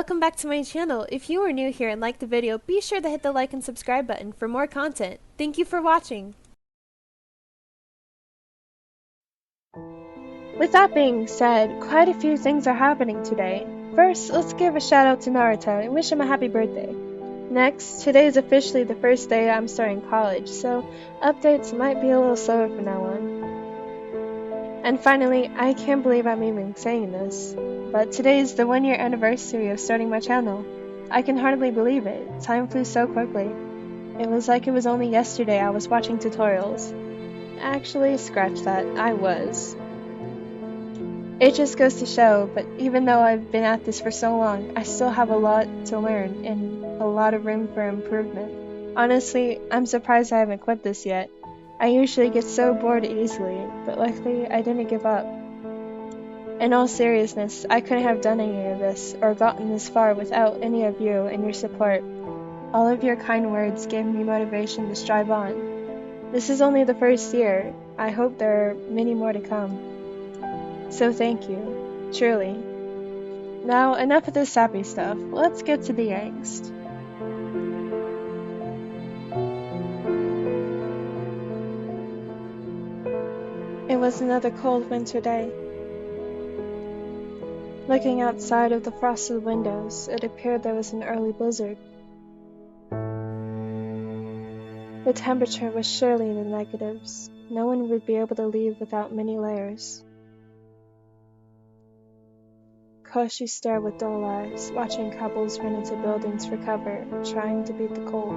welcome back to my channel. If you are new here and like the video, be sure to hit the like and subscribe button for more content. Thank you for watching. With that being said, quite a few things are happening today. First, let's give a shout out to Naruto and wish him a happy birthday. Next, today is officially the first day I'm starting college, so updates might be a little slower from now on. And finally, I can't believe I'm even saying this, but today is the 1-year anniversary of starting my channel. I can hardly believe it. Time flew so quickly. It was like it was only yesterday I was watching tutorials. Actually, scratch that, I was. It just goes to show, but even though I've been at this for so long, I still have a lot to learn and a lot of room for improvement. Honestly, I'm surprised I haven't quit this yet. I usually get so bored easily, but luckily I didn't give up. In all seriousness, I couldn't have done any of this or gotten this far without any of you and your support. All of your kind words gave me motivation to strive on. This is only the first year. I hope there are many more to come. So thank you, truly. Now enough of this sappy stuff, let's get to the angst. It was another cold winter day. Looking outside of the frosted windows, it appeared there was an early blizzard. The temperature was surely in the negatives. No one would be able to leave without many layers. Koshi stared with dull eyes, watching couples run into buildings for cover, trying to beat the cold.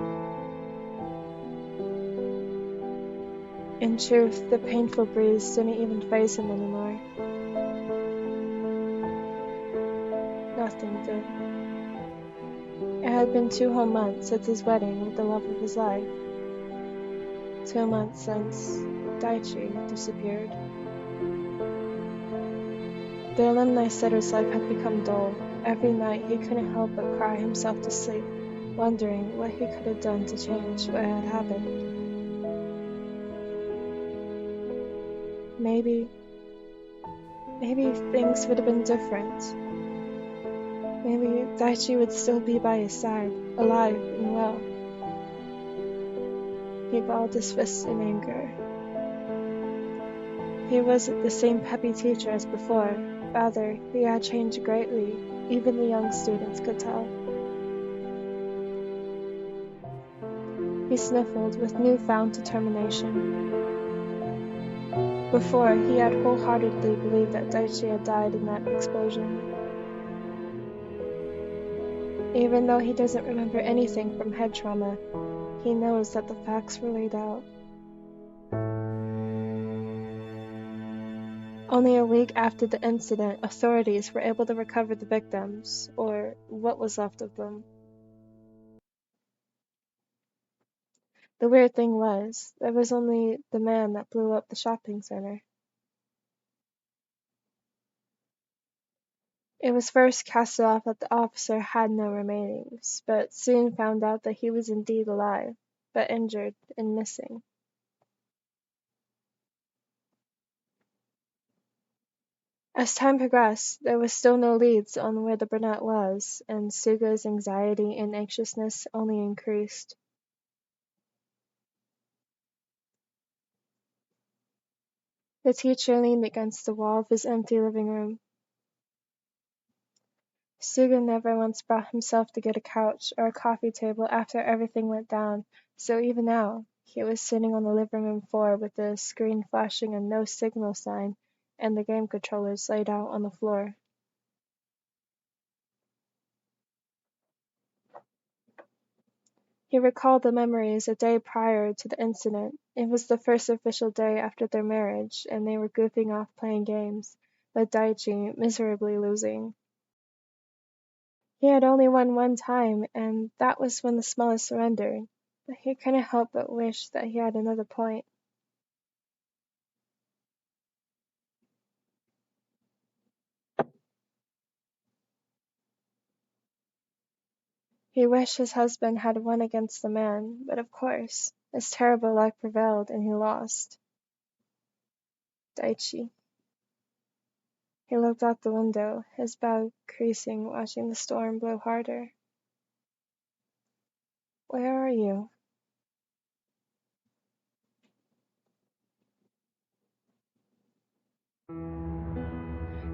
In truth, the painful breeze didn't even faze him anymore. Nothing did. It had been 2 whole months since his wedding with the love of his life. 2 months since Daichi disappeared. The alumni setter's life had become dull. Every night he couldn't help but cry himself to sleep, wondering what he could have done to change what had happened. Maybe things would have been different. Maybe Daichi would still be by his side, alive and well. He balled his fist in anger. He wasn't the same peppy teacher as before. Rather, he had changed greatly. Even the young students could tell. He sniffled with newfound determination. Before, he had wholeheartedly believed that Daichi had died in that explosion. Even though he doesn't remember anything from head trauma, he knows that the facts were laid out. Only a week after the incident, authorities were able to recover the victims, or what was left of them. The weird thing was, there was only the man that blew up the shopping center. It was first casted off that the officer had no remainings, but soon found out that he was indeed alive, but injured and missing. As time progressed, there was still no leads on where the brunette was, and Suga's anxiety and anxiousness only increased. The teacher leaned against the wall of his empty living room. Suga never once brought himself to get a couch or a coffee table after everything went down, so even now, he was sitting on the living room floor with the screen flashing a no signal sign and the game controllers laid out on the floor. He recalled the memories a day prior to the incident. It was the first official day after their marriage, and they were goofing off playing games, with Daichi miserably losing. He had only won one time, and that was when the smallest surrendered, but he couldn't help but wish that he had another point. He wished his husband had won against the man, but of course, his terrible luck prevailed and he lost. Daichi. He looked out the window, his back creasing, watching the storm blow harder. Where are you?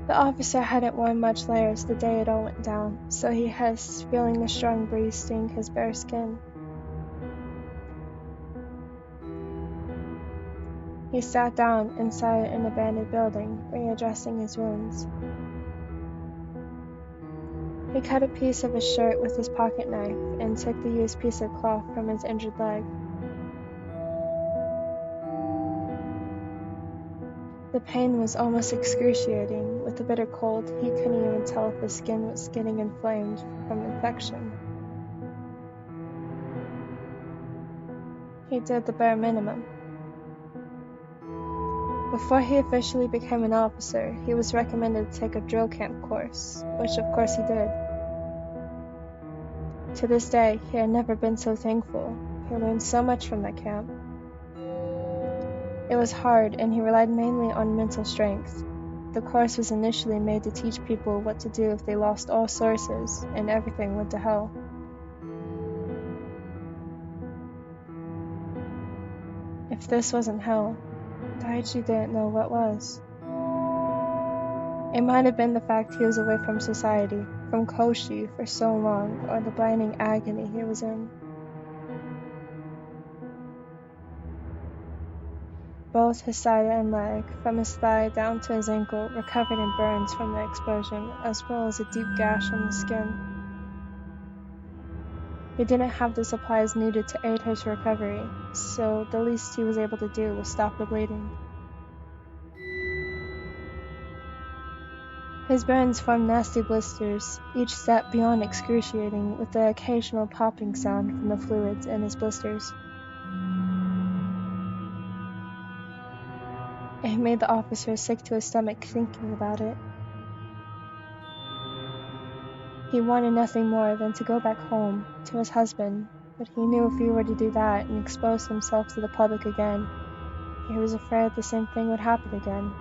The officer hadn't worn much layers the day it all went down, so he hissed, feeling the strong breeze sting his bare skin. He sat down inside an abandoned building, readjusting his wounds. He cut a piece of his shirt with his pocket knife and took the used piece of cloth from his injured leg. The pain was almost excruciating. With the bitter cold, he couldn't even tell if his skin was getting inflamed from infection. He did the bare minimum. Before he officially became an officer, he was recommended to take a drill camp course, which of course he did. To this day, he had never been so thankful. He learned so much from that camp. It was hard, and he relied mainly on mental strength. The course was initially made to teach people what to do if they lost all sources and everything went to hell. If this wasn't hell, Daichi didn't know what was. It might have been the fact he was away from society, from Koshi for so long, or the blinding agony he was in. Both his side and leg, from his thigh down to his ankle, were covered in burns from the explosion, as well as a deep gash on the skin. He didn't have the supplies needed to aid his recovery, so the least he was able to do was stop the bleeding. His burns formed nasty blisters, each step beyond excruciating, with the occasional popping sound from the fluids in his blisters. It made the officer sick to his stomach thinking about it. He wanted nothing more than to go back home, to his husband, but he knew if he were to do that and expose himself to the public again, he was afraid the same thing would happen again.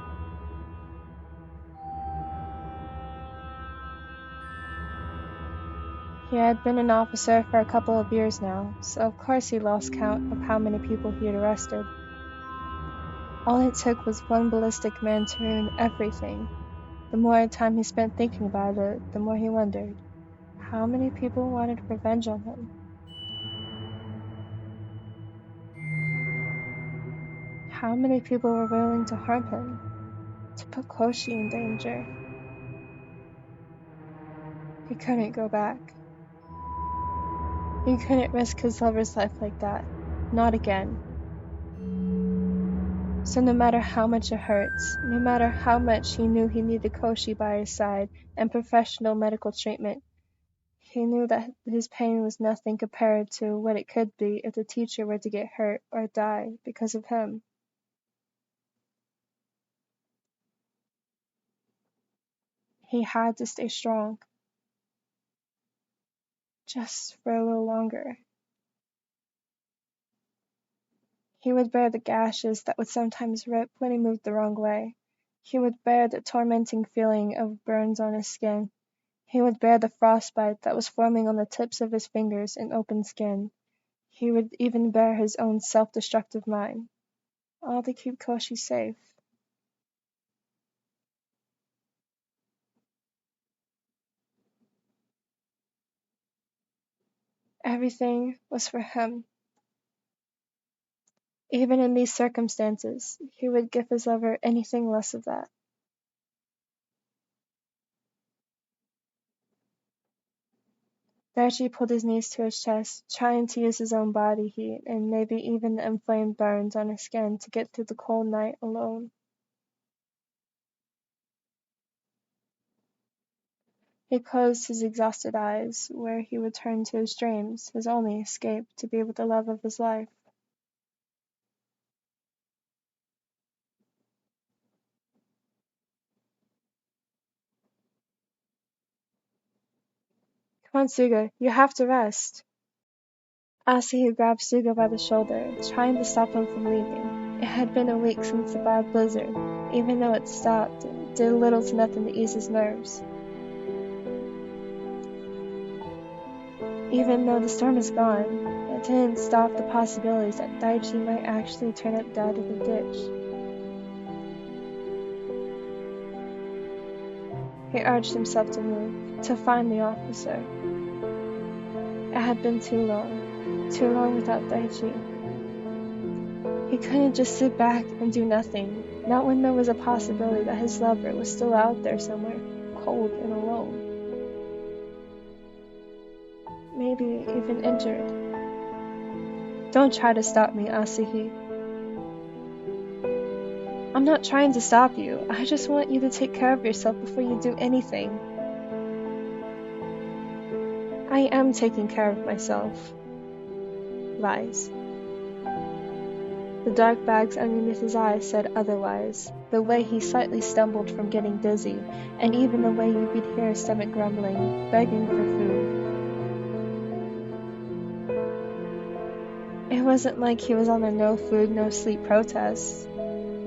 He had been an officer for a couple of years now, so of course he lost count of how many people he had arrested. All it took was one ballistic man to ruin everything. The more time he spent thinking about it, the more he wondered, how many people wanted revenge on him? How many people were willing to harm him, to put Koshi in danger? He couldn't go back. He couldn't risk his lover's life like that. Not again. So no matter how much it hurts, no matter how much he knew he needed Koshi by his side and professional medical treatment, he knew that his pain was nothing compared to what it could be if the teacher were to get hurt or die because of him. He had to stay strong. Just for a little longer. He would bear the gashes that would sometimes rip when he moved the wrong way. He would bear the tormenting feeling of burns on his skin. He would bear the frostbite that was forming on the tips of his fingers and open skin. He would even bear his own self-destructive mind. All to keep Koshi safe. Everything was for him. Even in these circumstances, he would give his lover anything less of that. Daichi pulled his knees to his chest, trying to use his own body heat and maybe even the inflamed burns on his skin to get through the cold night alone. He closed his exhausted eyes, where he would turn to his dreams, his only escape to be with the love of his life. Come on, Suga, you have to rest. Asahi grabbed Suga by the shoulder, trying to stop him from leaving. It had been a week since the bad blizzard, Even though it stopped, it did little to nothing to ease his nerves. Even though the storm is gone, it didn't stop the possibilities that Daichi might actually turn up dead in the ditch. He urged himself to move, to find the officer. It had been too long without Daichi. He couldn't just sit back and do nothing, not when there was a possibility that his lover was still out there somewhere, cold and alone. Maybe even injured. Don't try to stop me, Asahi. I'm not trying to stop you. I just want you to take care of yourself before you do anything. I am taking care of myself. Lies. The dark bags underneath his eyes said otherwise, the way he slightly stumbled from getting dizzy, and even the way you could hear his stomach grumbling, begging for food. It wasn't like he was on a no food, no sleep protest.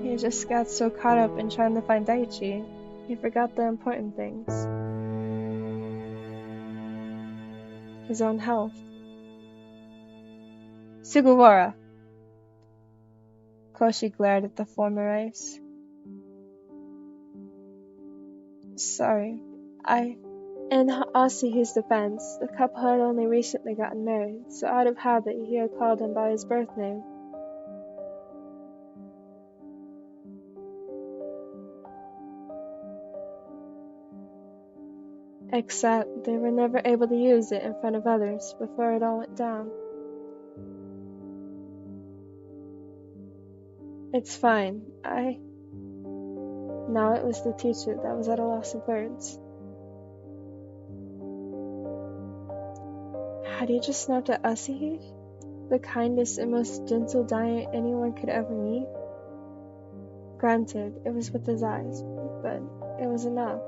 He just got so caught up in trying to find Daichi, he forgot the important things. His own health. Sugawara! Koshi glared at the former ace. Sorry, In Asahi's defense, the couple had only recently gotten married, so out of habit he had called him by his birth name. Except they were never able to use it in front of others before it all went down. It's fine, Now it was the teacher that was at a loss of words. Had he just snapped at Asahi? The kindest and most gentle giant anyone could ever meet? Granted, it was with his eyes, but it was enough.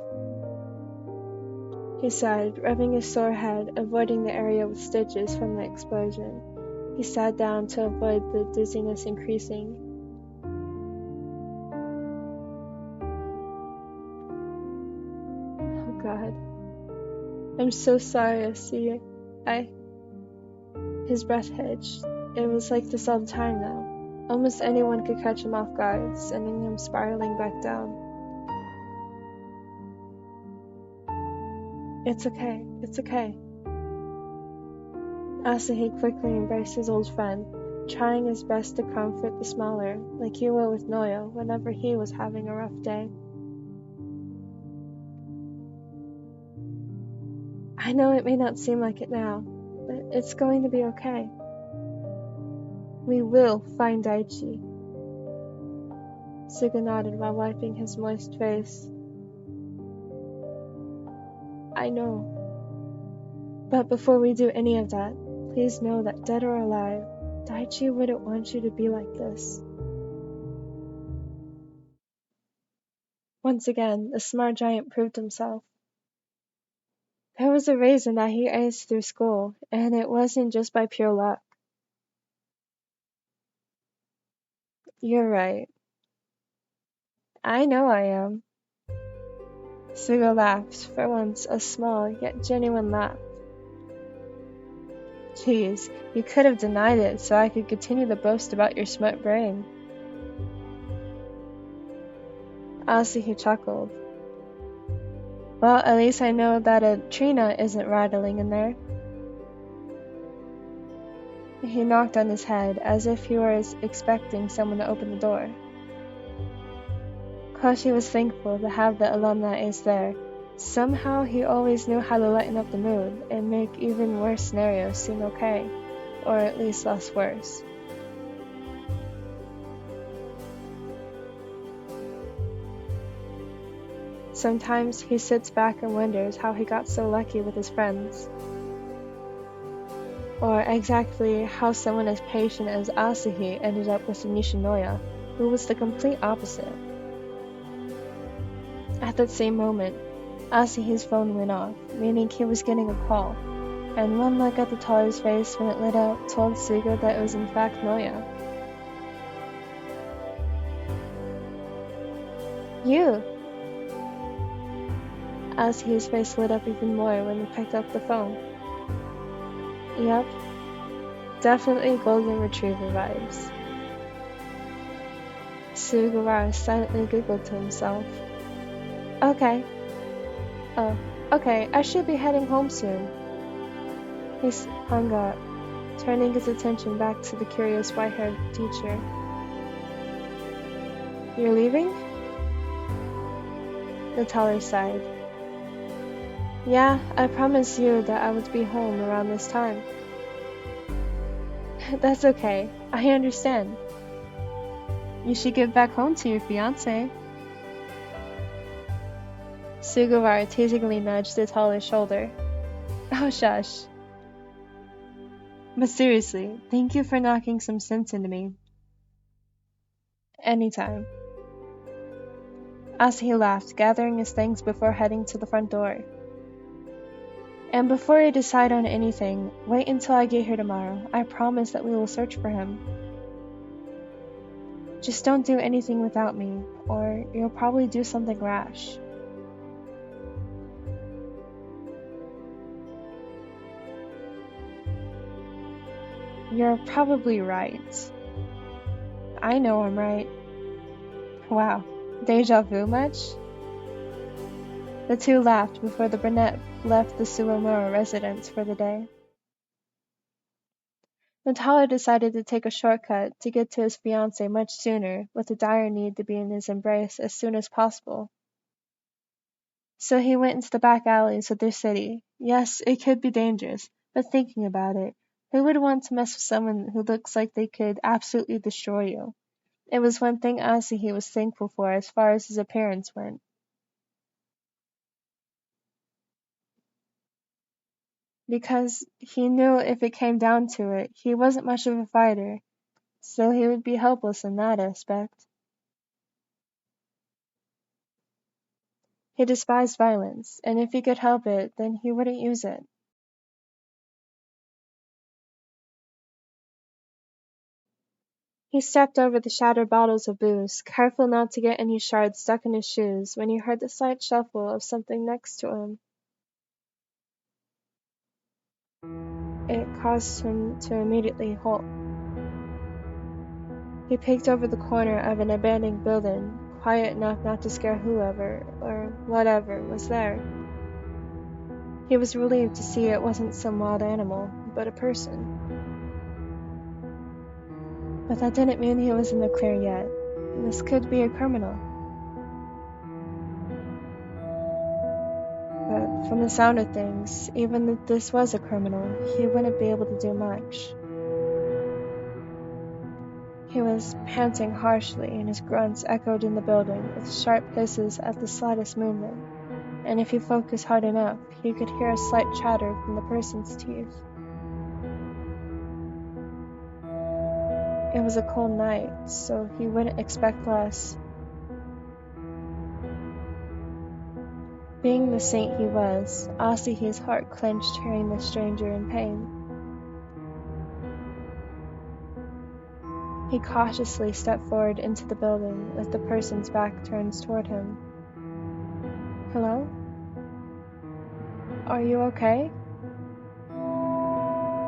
He sighed, rubbing his sore head, avoiding the area with stitches from the explosion. He sat down to avoid the dizziness increasing. Oh God. I'm so sorry, Asahi. His breath hitched. It was like this all the time now. Almost anyone could catch him off guard, sending him spiraling back down. It's okay. Asahi quickly embraced his old friend, trying his best to comfort the smaller, like he would with Noya whenever he was having a rough day. I know it may not seem like it now, but it's going to be okay. We will find Daichi. Suga nodded while wiping his moist face. I know. But before we do any of that, please know that dead or alive, Daichi wouldn't want you to be like this. Once again, the smart giant proved himself. There was a reason that he aced through school, and it wasn't just by pure luck. You're right. I know I am. Suga laughed, for once a small yet genuine laugh. Jeez, you could have denied it so I could continue to boast about your smart brain. Asahi chuckled. Well, at least I know that a Trina isn't rattling in there. He knocked on his head as if he were expecting someone to open the door. Koshi was thankful to have the alumni ace there. Somehow he always knew how to lighten up the mood and make even worse scenarios seem okay, or at least less worse. Sometimes he sits back and wonders how he got so lucky with his friends. Or exactly how someone as patient as Asahi ended up with Nishinoya, who was the complete opposite. At that same moment, Asahi's phone went off, meaning he was getting a call, and one look at the taller's face when it lit up told Suga that it was in fact Noya. You! Asahi's face lit up even more when he picked up the phone. Yep. Definitely golden retriever vibes. Sugawara silently giggled to himself. Okay. Oh, okay, I should be heading home soon. He hung up, turning his attention back to the curious white-haired teacher. You're leaving? The teller sighed. Yeah, I promised you that I would be home around this time. That's okay, I understand. You should get back home to your fiancé. Sugawara teasingly nudged the teller's shoulder. Oh, shush. But seriously, thank you for knocking some sense into me. Anytime. Asahi laughed, gathering his things before heading to the front door. And before you decide on anything, wait until I get here tomorrow. I promise that we will search for him. Just don't do anything without me, or you'll probably do something rash. You're probably right. I know I'm right. Wow, deja vu much? The two laughed before the brunette left the Suwamura residence for the day. Natala decided to take a shortcut to get to his fiancée much sooner, with a dire need to be in his embrace as soon as possible. So he went into the back alleys of their city. Yes, it could be dangerous, but thinking about it, who would want to mess with someone who looks like they could absolutely destroy you? It was one thing Asahi was thankful for as far as his appearance went. Because he knew if it came down to it, he wasn't much of a fighter, so he would be helpless in that aspect. He despised violence, and if he could help it, then he wouldn't use it. He stepped over the shattered bottles of booze, careful not to get any shards stuck in his shoes, when he heard the slight shuffle of something next to him. It caused him to immediately halt. He peeked over the corner of an abandoned building, quiet enough not to scare whoever, or whatever, was there. He was relieved to see it wasn't some wild animal, but a person. But that didn't mean he was in the clear yet. This could be a criminal. But from the sound of things, even if this was a criminal, he wouldn't be able to do much. He was panting harshly, and his grunts echoed in the building with sharp hisses at the slightest movement, and if he focused hard enough, he could hear a slight chatter from the person's teeth. It was a cold night, so he wouldn't expect less. Being the saint he was, Asahi's heart clenched hearing the stranger in pain. He cautiously stepped forward into the building with the person's back turned toward him. Hello? Are you okay?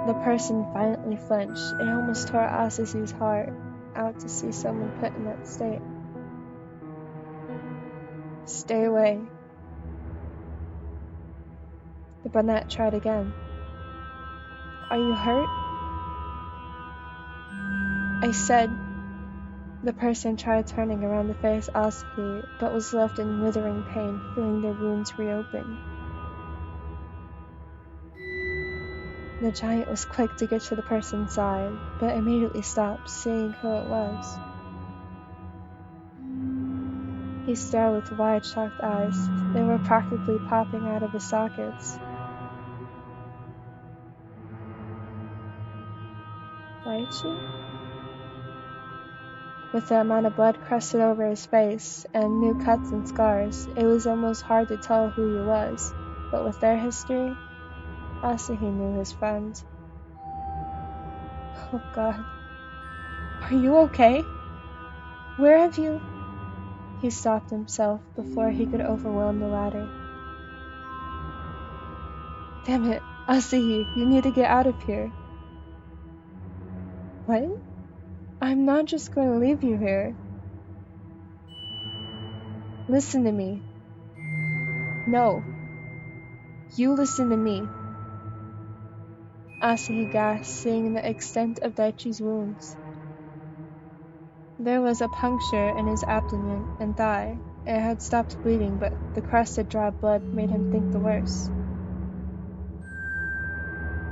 The person violently flinched. It almost tore Asahi's heart out to see someone put in that state. Stay away. The brunette tried again. Are you hurt? I said. The person tried turning around to face Asahi, but was left in withering pain, feeling their wounds reopen. The giant was quick to get to the person's side, but immediately stopped, seeing who it was. He stared with wide, shocked eyes. They were practically popping out of his sockets. Daichi? With the amount of blood crusted over his face, and new cuts and scars, it was almost hard to tell who he was, but with their history, Asahi knew his friend. Oh God. Are you okay? Where have you... He stopped himself before he could overwhelm the ladder. Damn it, Asahi, you need to get out of here. What? I'm not just going to leave you here. Listen to me. No. You listen to me. Asahi gasped, seeing the extent of Daichi's wounds. There was a puncture in his abdomen and thigh. It had stopped bleeding, but the crusted dry blood made him think the worst.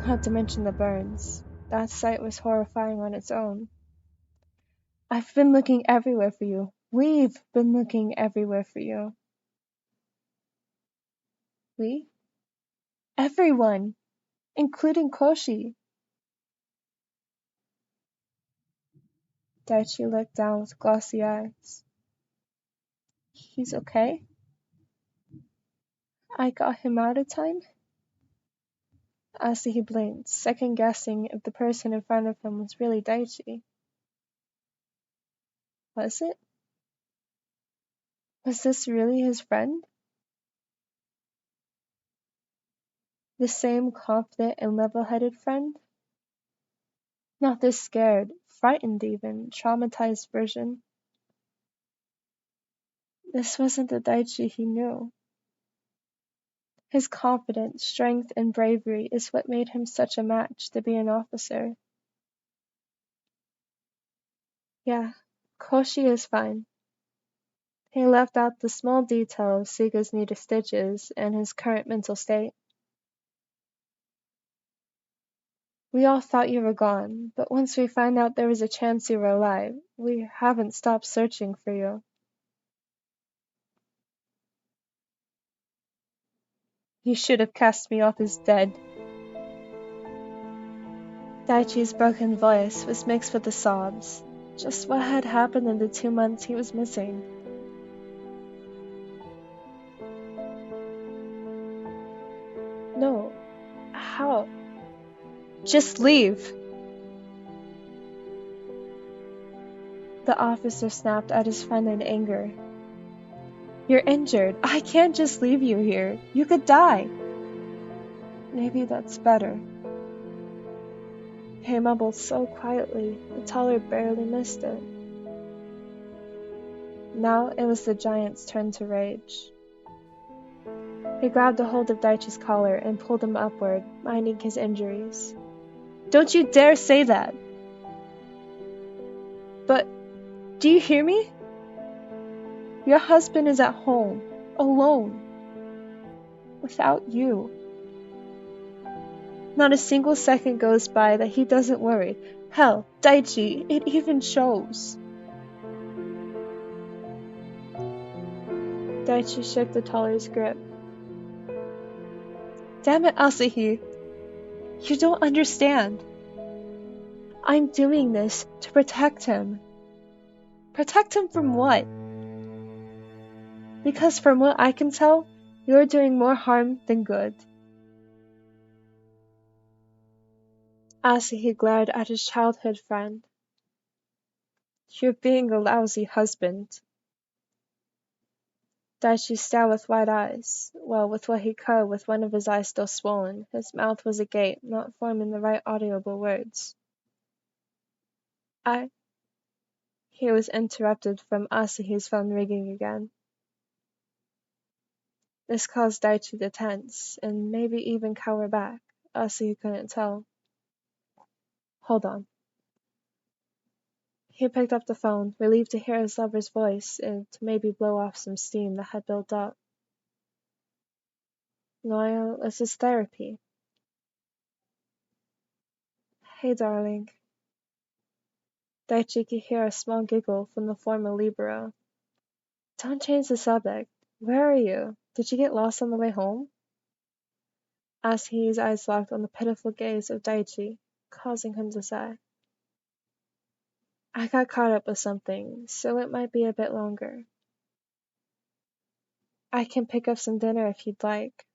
Not to mention the burns. That sight was horrifying on its own. I've been looking everywhere for you. We've been looking everywhere for you. We? Everyone! Including Koshi. Daichi looked down with glossy eyes. He's okay? I got him out of time? Asahi blinked, second-guessing if the person in front of him was really Daichi. Was it? Was this really his friend? The same confident and level-headed friend? Not this scared, frightened even, traumatized version. This wasn't the Daichi he knew. His confidence, strength, and bravery is what made him such a match to be an officer. Yeah, Koshi is fine. He left out the small detail of Suga's needed stitches and his current mental state. We all thought you were gone, but once we found out there was a chance you were alive, we haven't stopped searching for you. You should have cast me off as dead. Daichi's broken voice was mixed with the sobs. Just what had happened in the 2 months he was missing? No. How? Just leave! The officer snapped at his friend in anger. You're injured. I can't just leave you here. You could die. Maybe that's better. He mumbled so quietly, the taller barely missed it. Now it was the giant's turn to rage. He grabbed a hold of Daichi's collar and pulled him upward, minding his injuries. Don't you dare say that! But, do you hear me? Your husband is at home, alone, without you. Not a single second goes by that he doesn't worry. Hell, Daichi, it even shows. Daichi shook the taller's grip. Damn it, Asahi. You don't understand. I'm doing this to protect him. Protect him from what? Because from what I can tell, you're doing more harm than good. Asahi glared at his childhood friend. You're being a lousy husband. Daichi stared with wide eyes. Well, with what he could, with one of his eyes still swollen. His mouth was agape, not forming the right audible words. He was interrupted from Asahi's phone ringing again. This caused Daichi to tense, and maybe even cower back. Asahi couldn't tell. Hold on. He picked up the phone, relieved to hear his lover's voice and to maybe blow off some steam that had built up. Noya, this is therapy. Hey, darling. Daichi could hear a small giggle from the former libero. Don't change the subject. Where are you? Did you get lost on the way home? Asahi's eyes locked on the pitiful gaze of Daichi, causing him to sigh. I got caught up with something, so it might be a bit longer. I can pick up some dinner if you'd like.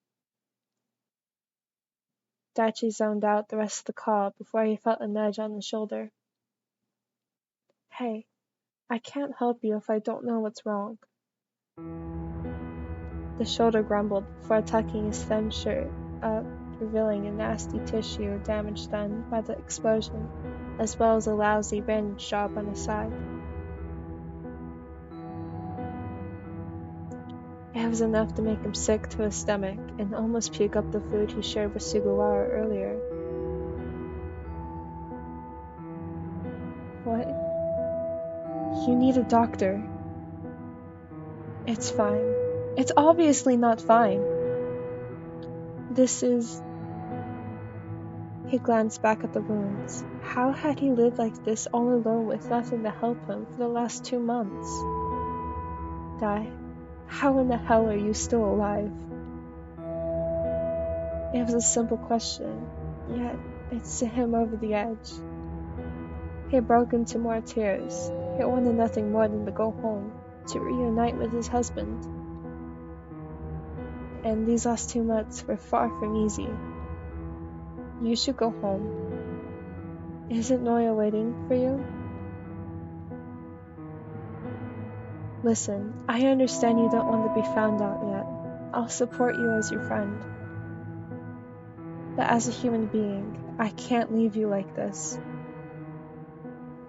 Daichi zoned out the rest of the call before he felt a nudge on the shoulder. Hey, I can't help you if I don't know what's wrong. The shoulder grumbled before tucking his thin shirt up, revealing a nasty tissue damage done by the explosion, as well as a lousy bandage job on his side. It was enough to make him sick to his stomach and almost puke up the food he shared with Sugawara earlier. What? You need a doctor. It's fine. It's obviously not fine. This is... He glanced back at the wounds. How had he lived like this all alone with nothing to help him for the last 2 months? Dai, how in the hell are you still alive? It was a simple question, yet it sent him over the edge. He broke into more tears. He wanted nothing more than to go home, to reunite with his husband. And these last 2 months were far from easy. You should go home. Isn't Noya waiting for you? Listen, I understand you don't want to be found out yet. I'll support you as your friend. But as a human being, I can't leave you like this.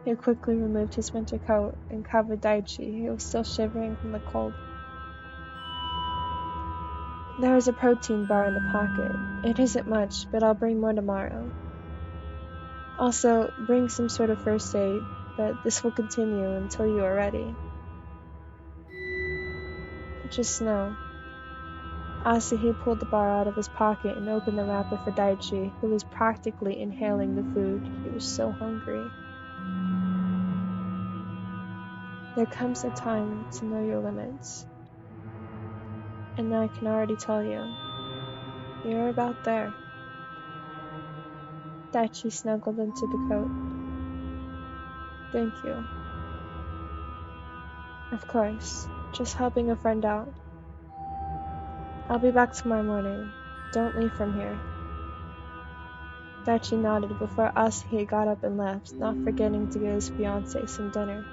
He quickly removed his winter coat and covered Daichi, who was still shivering from the cold. There is a protein bar in the pocket. It isn't much, but I'll bring more tomorrow. Also, bring some sort of first aid, but this will continue until you are ready. Just know. Asahi pulled the bar out of his pocket and opened the wrapper for Daichi, who was practically inhaling the food. He was so hungry. There comes a time to know your limits. And I can already tell you, you're about there. Daichi snuggled into the coat. Thank you. Of course, just helping a friend out. I'll be back tomorrow morning. Don't leave from here. Daichi nodded before Asahi got up and left, not forgetting to give his fiancée some dinner.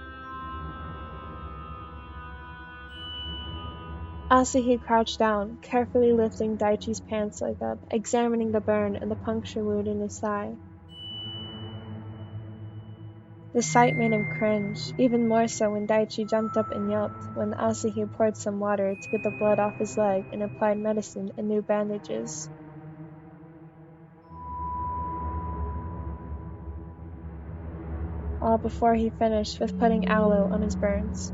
Asahi crouched down, carefully lifting Daichi's pants leg up, examining the burn and the puncture wound in his thigh. The sight made him cringe, even more so when Daichi jumped up and yelped when Asahi poured some water to get the blood off his leg and applied medicine and new bandages. All before he finished with putting aloe on his burns.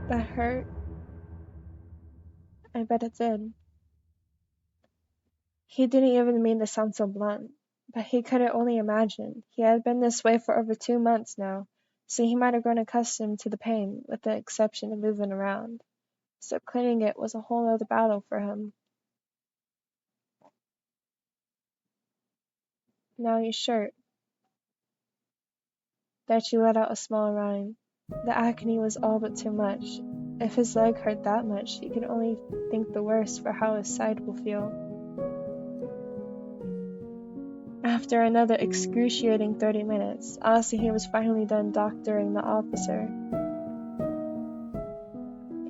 That hurt? I bet it did. He didn't even mean to sound so blunt, but he could only imagine. He had been this way for over 2 months now, so he might have grown accustomed to the pain, with the exception of moving around. So cleaning it was a whole other battle for him. Now your shirt. Daichi let out a small whine. The acne was all but too much. If his leg hurt that much, he could only think the worst for how his side will feel. After another excruciating 30 minutes, Asahi was finally done doctoring the officer.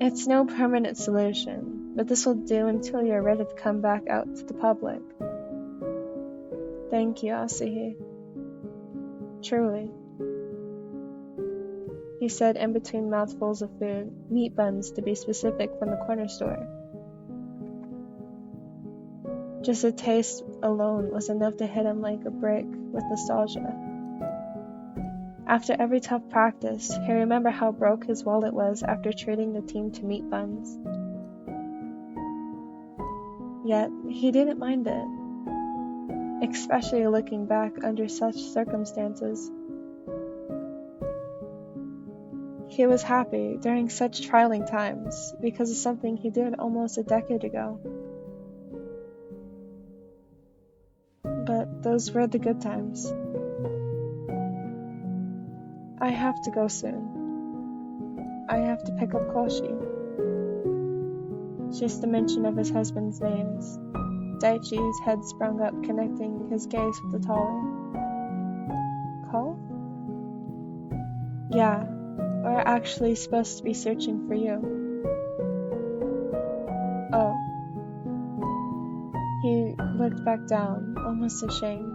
It's no permanent solution, but this will do until you're ready to come back out to the public. Thank you, Asahi. Truly. He said in between mouthfuls of food, meat buns to be specific from the corner store. Just the taste alone was enough to hit him like a brick with nostalgia. After every tough practice, he remembered how broke his wallet was after treating the team to meat buns. Yet, he didn't mind it, especially looking back under such circumstances. He was happy during such trying times because of something he did almost a decade ago. But those were the good times. I have to go soon. I have to pick up Koshi. Just the mention of his husband's names. Daichi's head sprung up, connecting his gaze with the taller. Ko? Yeah, or actually supposed to be searching for you? Oh. He looked back down, almost ashamed.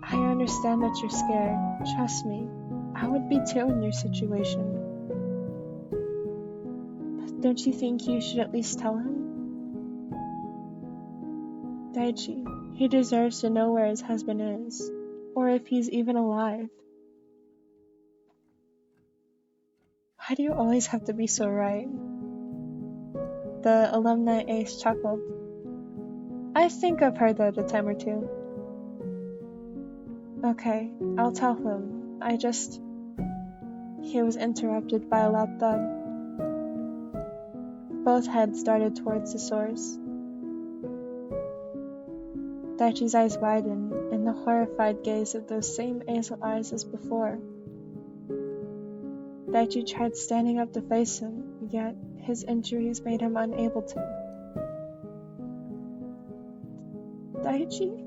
I understand that you're scared. Trust me, I would be too in your situation. But don't you think you should at least tell him? Daichi, he deserves to know where his husband is, or if he's even alive. Why do you always have to be so right? The alumni ace chuckled. I think I've heard that a time or two. Okay, I'll tell him. He was interrupted by a loud thud. Both heads darted towards the source. Daichi's eyes widened in the horrified gaze of those same hazel eyes as before. Daichi tried standing up to face him, yet his injuries made him unable to. Daichi?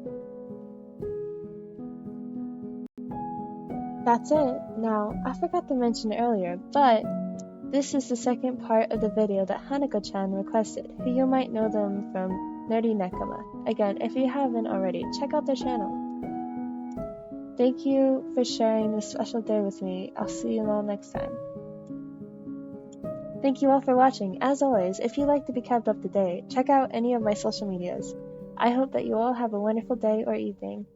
That's it. Now, I forgot to mention earlier, but this is the second part of the video that Hanako-chan requested, who you might know them from Nerdy Nekama. Again, if you haven't already, check out their channel. Thank you for sharing this special day with me. I'll see you all next time. Thank you all for watching. As always, if you'd like to be kept up to date, check out any of my social medias. I hope that you all have a wonderful day or evening.